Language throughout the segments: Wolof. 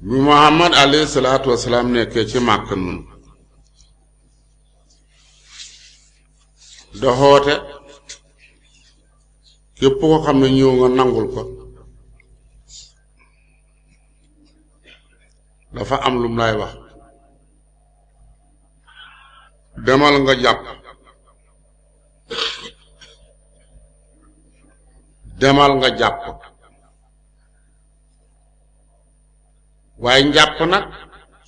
bi Muhammad alayhi salaatu wasalaam nekkee ci Màkka nun da xoote képp ko xam ne ñëw nga nangul ko dafa am lum lay wax demal nga jàpp demal nga jàpp waaye njàpp nag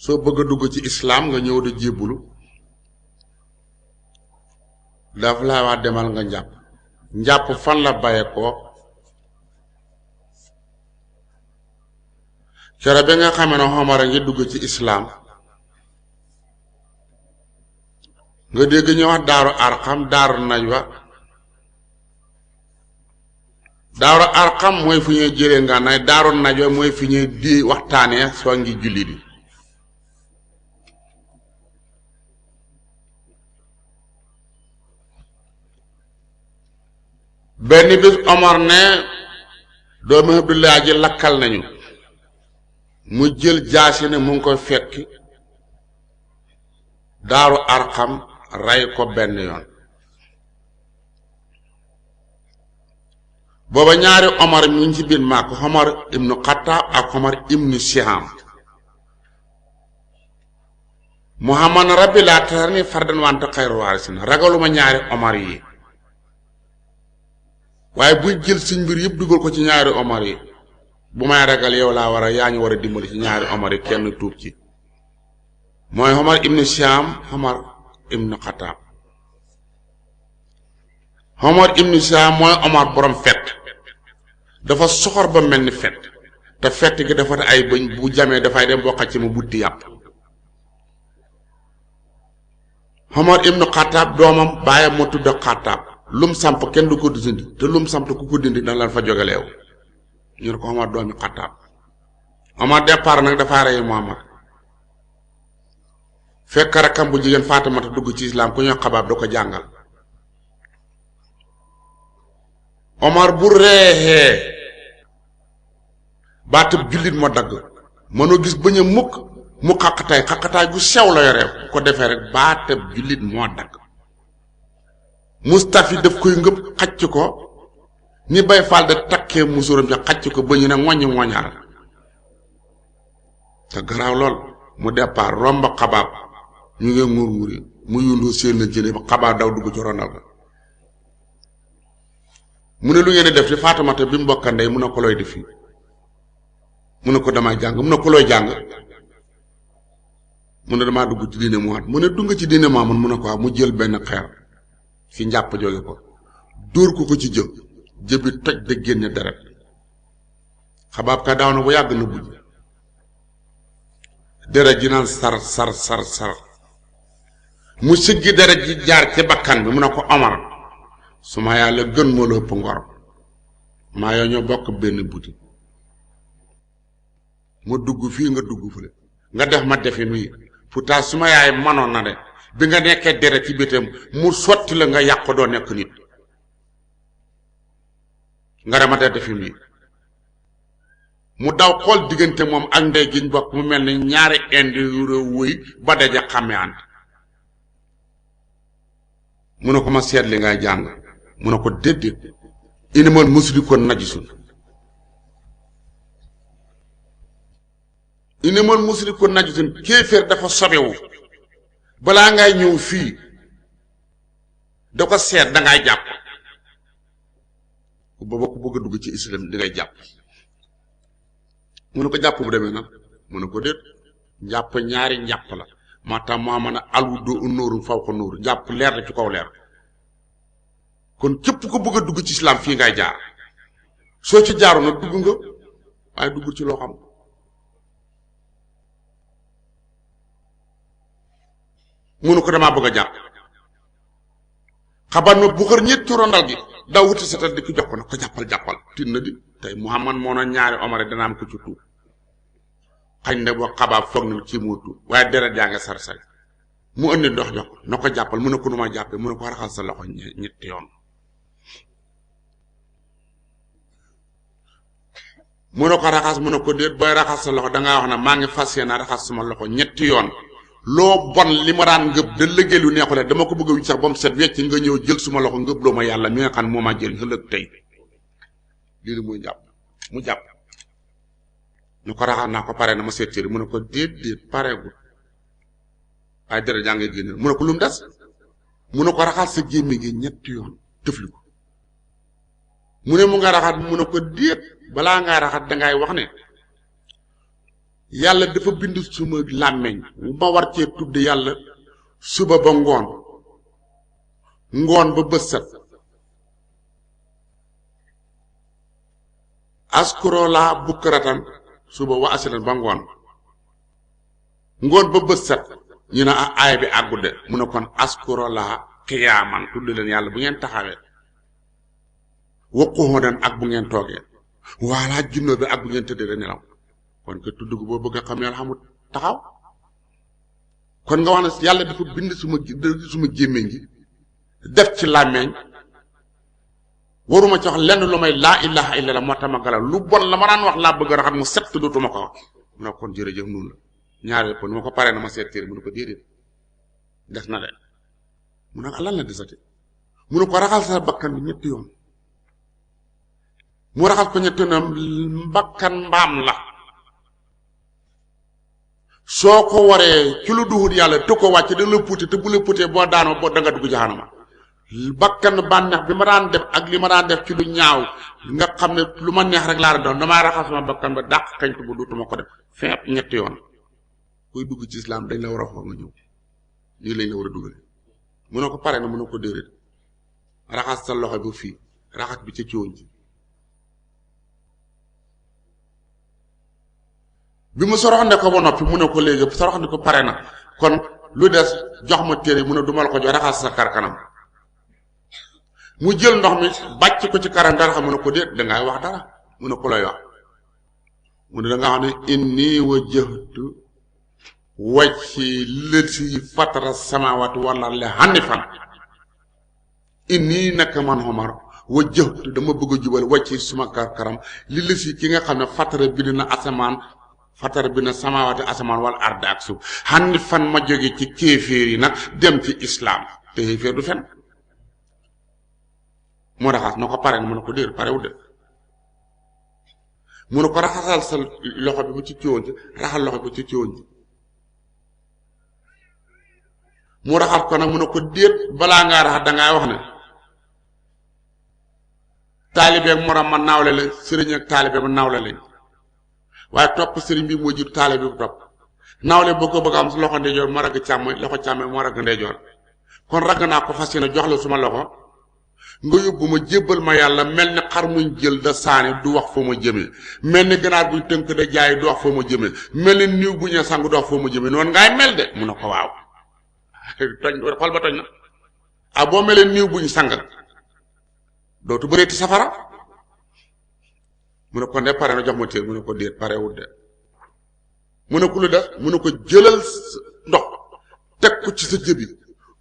soo bëgg a dugg ci islaam nga ñëw di jébbulu dafa lay wax demal nga njàpp njàpp fan la baye ko kere bi nga xamee ne Omar a ngi dugg ci islaam nga dégg ñu wax daaru arqam daaru najwa daaru arqam mooy fu ñuy jëlee ngànnaay daaru najwa mooy fi ñuy di waxtaanee soo ngi julli di benn bis Omar ne doomi Abdullah ji lakkal nañu mu jël jaasi ne mu ngi koy fekki daaru arqam rey ko benn yoon booba ñaari Omar mi ngi ci biir Màkk Omar ibnu Xattaab ak Omar ibnu Siham Muhammad rabbi laa tarani fardan wa anta xayru waarisin ragaluma ñaari Omar yi waaye buñ jël suñ mbir yëpp dugal ko ci ñaari Omar yi bu may ragal yow laa war a yaa ñu war a dimbali ci ñaari Omar yi kenn tuub ci mooy Omar ibnu Siham Omar ibnu Xattaab Omar ibnu Siham mooy Omar borom fett dafa soxor ba mel ni fett te fett gi dafa ay bëñ bu jamee dafay dem bokkat ci mu butti yàpp Omar ibnu Xattaab doomam baayam moo tudd Xattaab lum samp kenn du ko dindi te lum samp ku ko dindi dana lan fa jógaleew ñu ne ko Omar doomi Xattaab Omar départ nag dafa rey Muhammad fekk rakkam bu jigéen Faatimata dugg ci islaam ku ñoo Xabaab da ko jàngal Omar bu reexee baatub jullit moo dagg mënoo gis bañ a mukk mu xaqataay gu sew la yore bu ko defee rek baatub jullit moo dagg Mustafi daf koy ngëb xacc ko ni bay faal da takkee musuram ja xacc ko ba ñu ne ngoññi ngoñaar te garaaw lool mu départ romb Xabaab ñu ngi nguur nguuri mu yundoo seen la jëlee ba Xabaab daw dugg ci ronal ga mu ne lu ngeen di def ci Faatimata bi mu bokka ndey mu ne ko looy def fii mu ne ko damay jàng mu ne ko looy jàng mu ne damaa dugg ci diine Muhammad mu ne dugg ci diine Muhammad mu ne ko mu jël benn xeer fi njàpp jóge ko dóor ko ci jëbi toj de génne deret Xabaab ka daaw na bu yàgg na bujj deret ji naan sar mu siggi deret ji jaar ci bakkan bi mu ne ko Omar su ma yàlla gën moo la ëpp ngor maa yoo ñoo bokk benn buti ma dugg fii nga dugg fële nga def ma defi nuyi pourtant su ma yaay manoon na de bi nga nekkee deret ci bitam mu sotti la nga yàq doo nekk nit nga dema de defi nuyi mu daw xool diggante moom ak ndey giñ bokk mu mel ni ñaari indi yu réew wëy ba daje xàmme ant mu ne ko ma seet li ngay jàng mu ne ko déedéet inimal musrikoon najisun inimal musrikoon najisun kéeféer dafa sobewu balaa ngay ñëw fii da ko seet dangay jàpp booba ku bëgg a dugg ci islam di ngay jàpp mu ne ko jàpp bu demee nag mu ne ko déet jàpp ñaari njàpp la moo tax moo mën a alwudu nóoru faw ko nóoru jàpp leer la ci kaw leer kon képp ko bëgg a dugg ci islam fii ngay jaar soo ci jaaru nag dugg nga waaye duggul ci loo xam mu ne ko damaa bëgg a jàpp xabaar ma bu xër ñetti rondal gi daw wuti setal di ko jox ko nag ko jàppal tin na di tey Muhammad moo na ñaari Omar dana am ko ci tuub xañ ne boo Xabaab foog na ci moo tuub waaye deret yaa nga sarsari mu indi ndox jox ko na ko jàppal mu ne ko nu ma jàppee mu ne ko raxal sa loxo ñetti yoon mu ne ko raxas mu ne ko déet booy raxas sa loxo dangaa wax na maa ngi fas yéene raxas sama loxo ñetti yoon loo bon li ma daan ngëb da liggéey lu neexule dama ko bëgg a wicc sax ba mu set wecc nga ñëw jël suma loxo ngëb loo ma yàlla mi nga xam moo maa jël ëllëg tey lii muy jàpp mu jàpp ñu ko raxas naa ko pare na ma seet cëri mu ne ko déet pareegul ay deret jaa ngay génne mu ne ko lu mu des mu ne ko raxas sa gémmi gi ñetti yoon tëfli ko mu ne mu nga raxat mu ne ko déet balaa ngaa raxat dangay wax ne yàlla dafa bind suma làmmeñ ma war cee tudd yàlla suba ba ngoon ba bët set askuro laa bukkaratan suba wa asilan ba ngoon ba bët set ñu ne aaya bi àggude mu ne kon askuro laa xiyaaman tudd leen yàlla bu ngeen taxawee waqquudan ak bu ngeen toogee wala junnoo bi ak bu ngeen tëddee nelaw kon que tudd gu boo bëgg a xam yàlla xamul taxaw kon nga wax ne yàlla dafa bind suma gémmiñ gi def ci làmmeñ waruma ci wax lenn lu may laa ilaha illallah moo tax ma gala lu bon la ma daan wax laa bëgg a raxat mu set dootuma ko wax mu ne kon jërëjëf noonu la ñaareel ko ni ma ko paree na ma seet téere mu ne ko déedéet des na de mu ne lan la desati mu ne ko raxal sa bakkan bi ñetti yoon mu raxal ko ñetti yoon bakkan mbaam la soo ko waree ci lu duhut yàlla te ko wàcc da la puute te bu la puutee boo daanoo boo danga dugg jaxanama bakkan bànneex bi ma daan def ak li ma daan def ci lu ñaaw nga xam ne lu ma neex rek laa doon damaa raxas sama bakkan ba dàq kañ ko bu duutuma ko def feeb ñetti yoon kuy dugg ci islam dañ la war a xool nga ñëw nii lañ la war a duggale mu ne ko pare na mu ne ko déedéet raxas sa loxo bi fii raxas bi ca ciwoñ ci bi mu soroxande ko ba noppi mu ne ko léegi soroxande ko pare na kon lu des jox ma téere mu ne duma la ko jox raxas sa kar kanam mu jël ndox mi bàcc ko ci karam dara xam mu ne ko déet dangay wax dara mu ne ko lay wax mu ne danga wax ne inni wajjahtu wajhi lati fatara samawati wal ardi hanifan inni naka man Omar wajjahtu dama bëgg a jubal wàcci suma kar karam li lësi ki nga xam ne fatara bi dina asamaan fatar bi na samawati asamaan wal ardi ak suuf xanni fan ma jóge ci kéeféer yi nag dem ci islam te kéeféer du fen mu raxas na ko pare na mu ne ko déer parewul de mu ne ko raxasal sa loxo bi bu ci ciwoon ci raxal loxo bi ci ciwoon ci mu raxas ko nag mu ne ko déet balaa ngaa raxas dangaay wax ne taalibeeg morom ma nawle la sëriñ ak taalibe ma nawle lañ waaye topp sëriñ bi moo jur taale bi bu topp nawle boo ko bëgg am su loxo ndeyjoor ma ragg càmmoñ loxo càmmoñ moo ragg ndeyjoor kon ragg naa ko fas yéene jox la suma loxo nga yóbbu ma jébbal ma yàlla mel ni xar muñ jël da saani du wax foo ma jëmee mel ni ganaar buñ tënk da jaay du wax foo ma jëmee mel ni niw bu ñu sang du wax foo ma jëmee noonu ngay mel de mu ne ko waaw toj xol ba toj na ah boo melee niw buñ sang dootu bëreeti safara mu ne ko ne pare na jox ma téer mu ne ko déet parewul de mu ne ko lu def mu ne ko jëlal ndox teg ko ci sa jëbi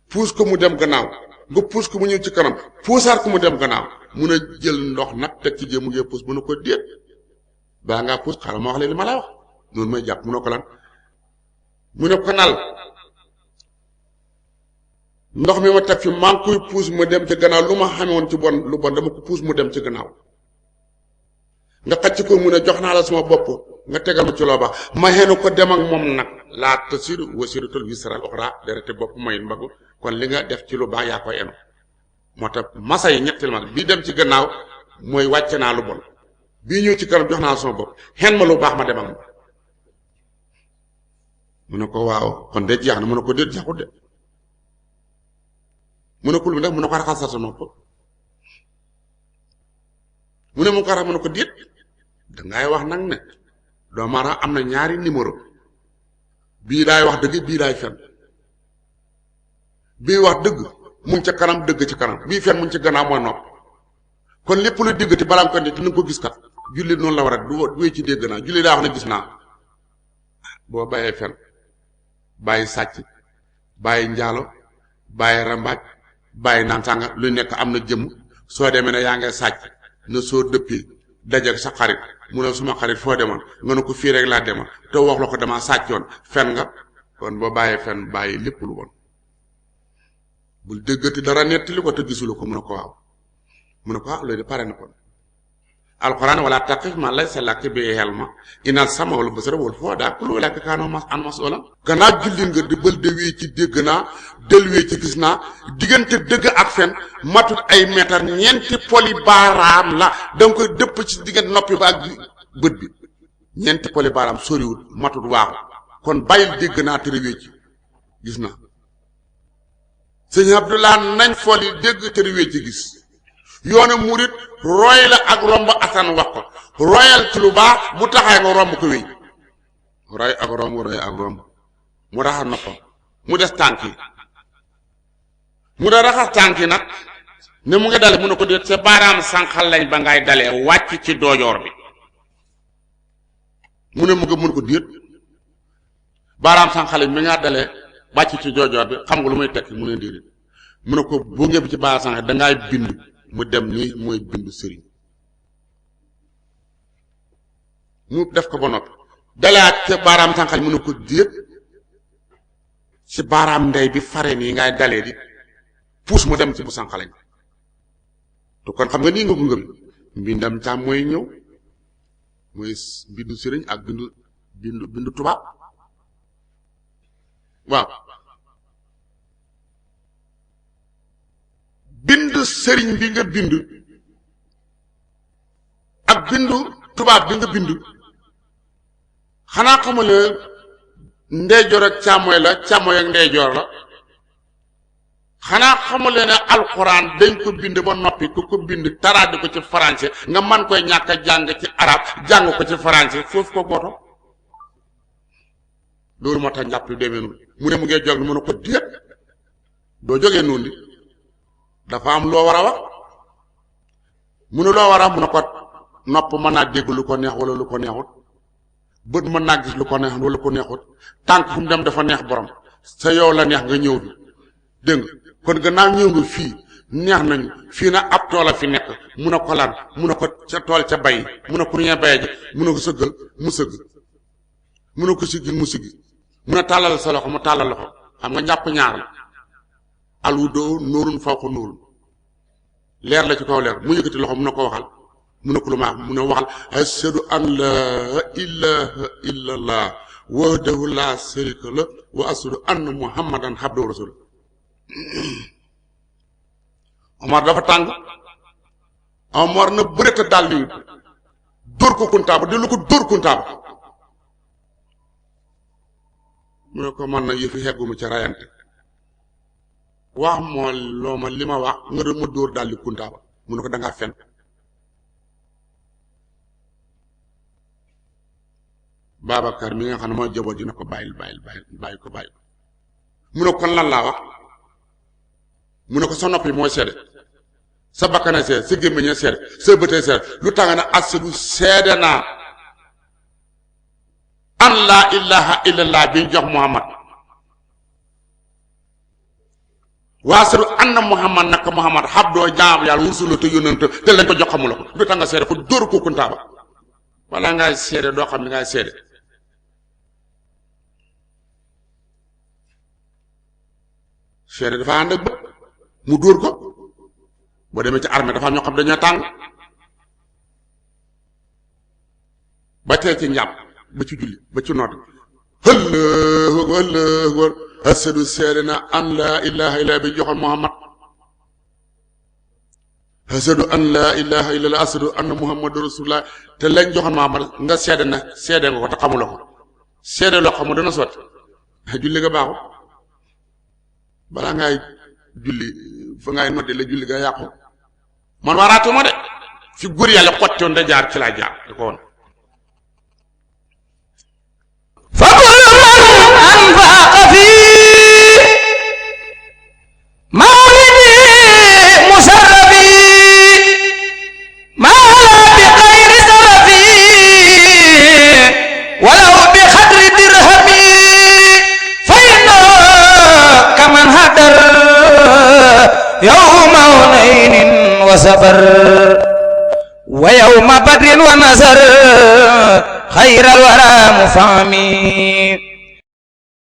puus ko mu dem gannaaw nga puus ko mu ñëw ci kanam puusaat ko mu dem gannaaw mu ne jël ndox nag teg ci jëm mu ngi puus mu ne ko déet baa ngaa puus xaaral ma wax leen li ma lay wax noonu may jàpp mu ne ko lan mu ne ko nal ndox mi ma teg fi maa ngi koy puus mu dem ci gannaaw lu ma xamewoon ci bon lu bon dama ko puus mu dem ci gannaaw nga xacc ko mu ne jox naa la sama bopp nga tegal ma ci loo baax ma xenu ko dem ak moom nag laa tasiru wasiratul wisral uxra derete bopp mayin mbagu kon li nga def ci lu baax yaa koy enu moo tax masa yi ñetti ma bii dem ci gannaaw mooy wàcce naa lu bon bii ñëw ci kanam jox naa la sama bopp xen ma lu baax ma dem ak moom mu ne ko waaw kon de jeex na mu ne ko déet jeexut de mu ne ko lu mu def mu ne ko raxasal sa nopp mu ne mu ko rax mu ne ko déet dangay wax nag ne doomu aadama am na ñaari numéro bii daay wax dëgg bii daay fen bii wax dëgg mu ngi ca kanam dëgg ci kanam bii fen mu ngi ci gannaaw mooy nopp kon lépp lu diggati balaa nga ko nit ni nga ko gis kat jullit noonu la war a du wéy ci dégg naa jullit daa wax ne gis naa boo bàyyee fen bàyyi sàcc bàyyi njaalo bàyyi rambaaj bàyyi naan sànga lu nekk am na jëmm soo demee ne yaa ngay sàcc na soo dëppee dajeeg sa xarit mu ne suma xarit foo demoon nga ne ko fii rek laa demoon te wax la ko dama sàccoon fen nga kon boo bàyyee fen bàyyi lépp lu bon bul déggati dara nettali ko te gisulu ko mu ne ko waaw mu ne ko loolu de pare na kon alquran wala taqif ma laysa laka bihi ilm inal sama wal basara wal fuada kullu laka kaanu an mas'ula gannaaw julli nga di bël dewee ci dégg naa delwee ci gis naa diggante dëgg ak fen matut ay meetar ñeenti poli baaraam la danga koy dëpp ci diggante noppi ba ak bët bi ñeenti poli baaraam soriwul matut waaxu kon bàyyil dégg naa te réwee ci gis naa sëñ Abdullah nañ foli dégg te réwee ci gis yoonu murit roy la ak romb asan wax ko royal ci lu baax bu taxaay nga romb ko wéy roy ak romb mu raxas noppam mu des tànk yi mu da raxas tànk yi nag ne mu ngi dale mu ne ko déet sa baaraam sànqal lañ ba ngay dalee wàcc ci doojoor bi mu ne mun ko déet baaraam sànqal lañ mi nga dalee wàcc ci doojoor bi xam nga lu muy tekki mu ne déedéet mu ne ko bu ngeen ci baaraam sànqal dangay bind mu dem nii mooy bindu sëriñ mu def ko ba noppi dalaat ca baaraam sànqal mu ne ko déet ci baaraam ndey bi fare nii ngay dalee di puus mu dem ci bu sànqalañ te kon xam nga nii nga ko ngëm mbindam càm mooy ñëw mooy bindu sëriñ ak bindu tubaab waaw bind sëriñ bi nga bind ak bindu tubaab bi nga bind xanaa xamul ne ndeyjoor ak càmmooy la càmmooy ak ndeyjoor la xanaa xamul ne alxuraan dañ ko bind ba noppi ku ko bind taraadi ko ci français nga man koy ñàkk a jàng ci arab jàng ko ci français foofu ko boto loolu moo tax njàpp demee noonu mu ne mu ngee jog mu ne ko déet doo jógee noonu di dafa am loo war a wax mu ne loo war a mu ne ko nopp mën naa dégg lu ko neex wala lu ko neexut bët mën naa gis lu ko neex wala lu ko neexut tànk fu mu dem dafa neex borom sa yow la neex nga ñëw bi dégg nga kon gannaaw ñëw nga fii neex nañu fii na ab tool a fi nekk mu ne ko lan mu ne ko ca tool ca bay mu ne ko ñee baye ji mu ne ko sëggal mu sëgg mu ne ko siggil mu siggi mu ne tàllal sa loxo mu tàllal loxo xam nga njàpp ñaar la alwudoo nóorun fawqa nóorun leer la ci kaw leer mu yëkkati loxo mu ne ko waxal mu ne ko lu ma mu ne waxal ashhadu an la ilaha illa allah wahdahu la sharika la wa ashhadu anna muhammadan abduhu wa rasuluh Omar dafa tàng Omar na bërëta dal li dóor ko kuntaaba di lu ko dóor kuntaaba mu ne ko man na yëfi xegguma ca rayante wax moo loo ma li ma wax nga doon ma dóor daal di kuntaaba mu ne ko dangaa fen Babacar mi nga xam ne mooy jaboot dina ko bàyyi ko mu ne ko kon lan laa wax mu ne ko sa noppi mooy seede sa bakkane seede sa gémmiñe seede sa bëtee seede lu tànga ne asadu seede naa an laa ilaha illallah bi jox Muhammad waasadu anna Muhammad naka Muhammad xabdoo jaam yàlla wursuloo te yónnante te lañ ko jox xamula ko lu tànga seede ko dóoru ko kuntaaba wala ngay seede doo xam ni ngay seede seede dafa ànd ak bët mu dóor ko boo demee ci armée dafa am ñoo xam dañoo tàng ba tey ci njàpp ba ci julli ba ci nodd Allahu asadu seede na an laa ilaha illa bi joxoon Muhammad asadu an laa ilaha illa asadu anna Muhammadu rasulullah te lañ joxoon Muhammad nga seede na seede nga ko te xamuloo ko seede loo xamu dana sotti julli nga baaxu balaa ngay julli fa ngay nodde la julli nga yàqu man waraatuma de fi góor yàlla xottoon da jaar ci laa jaar di ko woon fa kullu man anfaqa fi mawlidi musarrafi ma la bi xayri sarafi walaw bi xadri dirhami fa inna kaman hadar yawma hunaynin wa sabar ويوم بدر ونصر خير الورى مفهمي